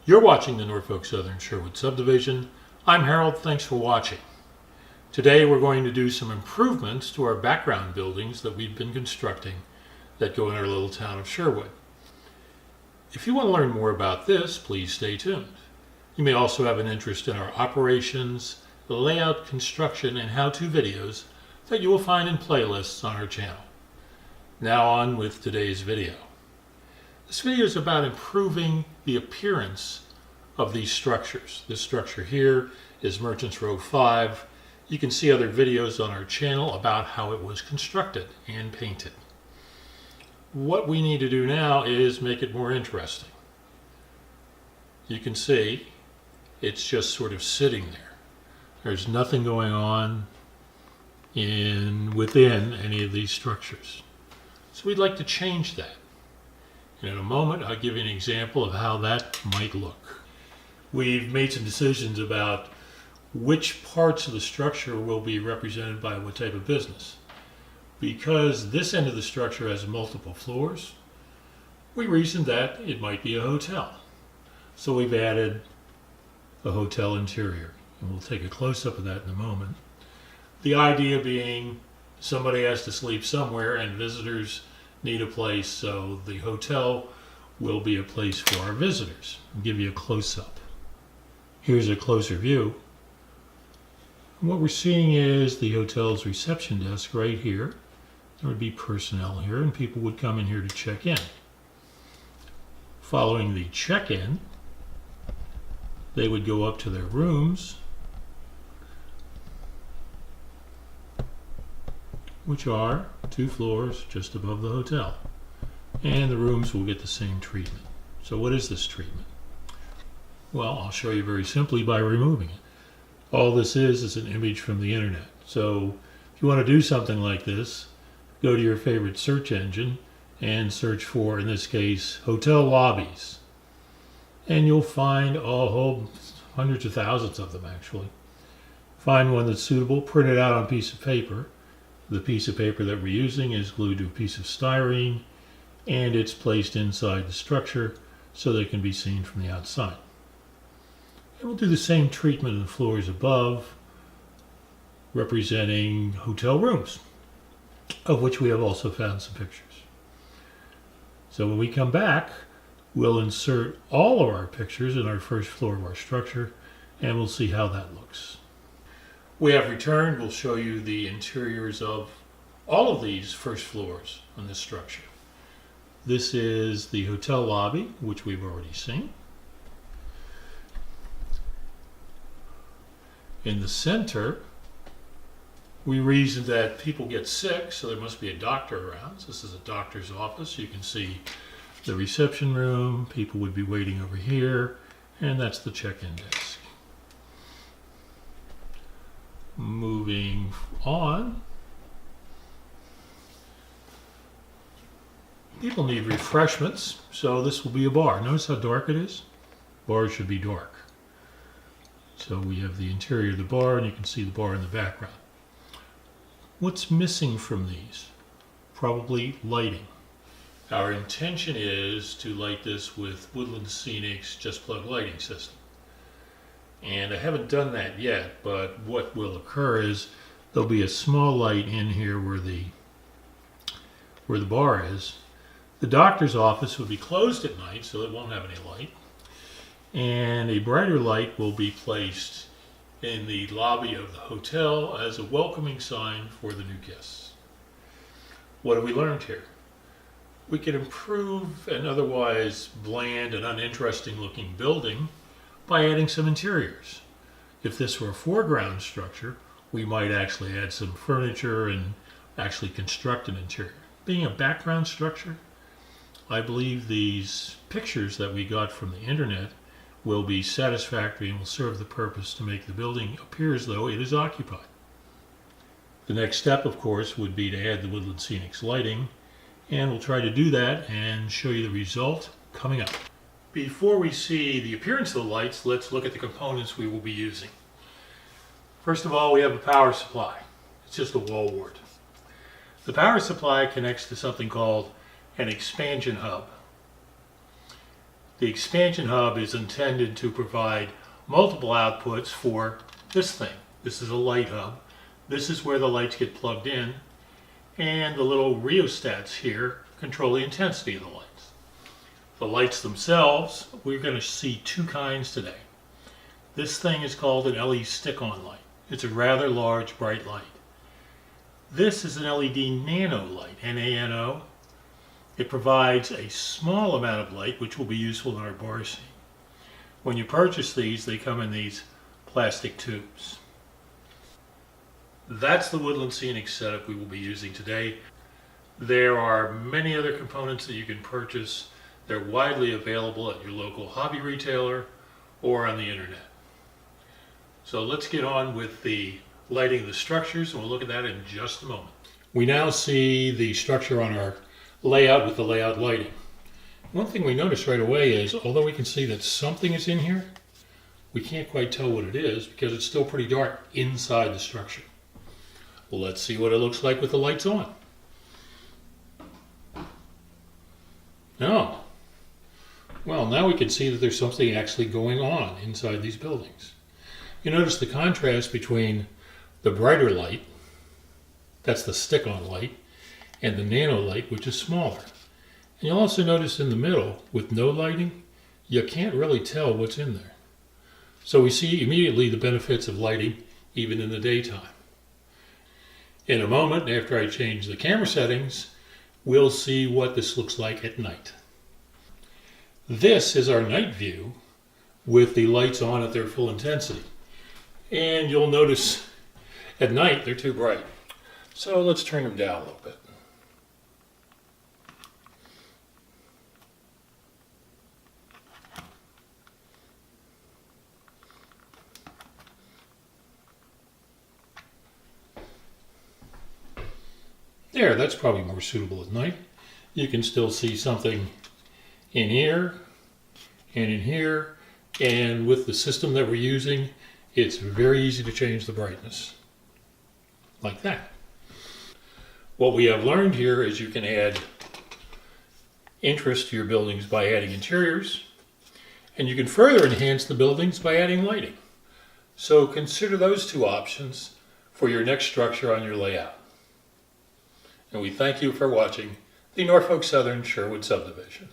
You're watching the Norfolk Southern Sherwood subdivision. I'm Harold, thanks for watching. Today we're going to do some improvements to our background buildings that we've been constructing that go in our little town of Sherwood. If you want to learn more about this, please stay tuned. You may also have an interest in our operations, layout, construction, and how-to videos that you will find in playlists on our channel. Now on with today's video. This video is about improving the appearance of these structures. This structure here is Merchants Row 5. You can see other videos on our channel about how it was constructed and painted. What we need to do now is make it more interesting. You can see it's just sort of sitting there. There's nothing going on within any of these structures. So we'd like to change that. And in a moment, I'll give you an example of how that might look. We've made some decisions about which parts of the structure will be represented by what type of business. Because this end of the structure has multiple floors, we reasoned that it might be a hotel. So we've added a hotel interior, and we'll take a close-up of that in a moment. The idea being somebody has to sleep somewhere and visitors need a place, so the hotel will be a place for our visitors. I'll give you a close-up. Here's a closer view. And what we're seeing is the hotel's reception desk right here. There would be personnel here, and people would come in here to check in. Following the check-in, they would go up to their rooms, which are 2 floors just above the hotel. And the rooms will get the same treatment. So what is this treatment? Well, I'll show you very simply by removing it. All this is an image from the internet. So if you want to do something like this, go to your favorite search engine and search for, in this case, hotel lobbies. And you'll find hundreds of thousands of them actually. Find one that's suitable, print it out on a piece of paper. The piece of paper that we're using is glued to a piece of styrene, and it's placed inside the structure so that it can be seen from the outside. And we'll do the same treatment in the floors above, representing hotel rooms, of which we have also found some pictures. So when we come back, we'll insert all of our pictures in our first floor of our structure, and we'll see how that looks. We have returned. We'll show you the interiors of all of these first floors on this structure. This is the hotel lobby, which we've already seen. In the center, we reasoned that people get sick, so there must be a doctor around. So this is a doctor's office. You can see the reception room. People would be waiting over here, and that's the check-in desk. Moving on, people need refreshments, so this will be a bar. Notice how dark it is? Bars should be dark. So we have the interior of the bar, and you can see the bar in the background. What's missing from these? Probably lighting. Our intention is to light this with Woodland Scenic's Just Plug lighting system. And I haven't done that yet, but what will occur is there'll be a small light in here where the bar is. The doctor's office will be closed at night, so it won't have any light. And a brighter light will be placed in the lobby of the hotel as a welcoming sign for the new guests. What have we learned here? We can improve an otherwise bland and uninteresting looking building by adding some interiors. If this were a foreground structure, we might actually add some furniture and actually construct an interior. Being a background structure, I believe these pictures that we got from the internet will be satisfactory and will serve the purpose to make the building appear as though it is occupied. The next step, of course, would be to add the Woodland Scenic's lighting, and we'll try to do that and show you the result coming up. Before we see the appearance of the lights, let's look at the components we will be using. First of all, we have a power supply. It's just a wall wart. The power supply connects to something called an expansion hub. The expansion hub is intended to provide multiple outputs for this thing. This is a light hub. This is where the lights get plugged in, and the little rheostats here control the intensity of the lights. The lights themselves, we're going to see two kinds today. This thing is called an LED stick-on light. It's a rather large, bright light. This is an LED nano light, N-A-N-O. It provides a small amount of light, which will be useful in our bar scene. When you purchase these, they come in these plastic tubes. That's the woodland scenic setup we will be using today. There are many other components that you can purchase. They're widely available at your local hobby retailer or on the internet. So let's get on with the lighting of the structures, and we'll look at that in just a moment. We now see the structure on our layout with the layout lighting. One thing we notice right away is, although we can see that something is in here, we can't quite tell what it is because it's still pretty dark inside the structure. Well, let's see what it looks like with the lights on. Oh, well, now we can see that there's something actually going on inside these buildings. You notice the contrast between the brighter light, that's the stick-on light, and the nano light, which is smaller. And you'll also notice in the middle, with no lighting, you can't really tell what's in there. So we see immediately the benefits of lighting, even in the daytime. In a moment, after I change the camera settings, we'll see what this looks like at night. This is our night view with the lights on at their full intensity. And you'll notice at night they're too bright. So let's turn them down a little bit. There, that's probably more suitable at night. You can still see something in here and in here, and with the system that we're using, it's very easy to change the brightness, like that. What we have learned here is you can add interest to your buildings by adding interiors, and you can further enhance the buildings by adding lighting. So consider those two options for your next structure on your layout. And we thank you for watching the Norfolk Southern Sherwood Subdivision.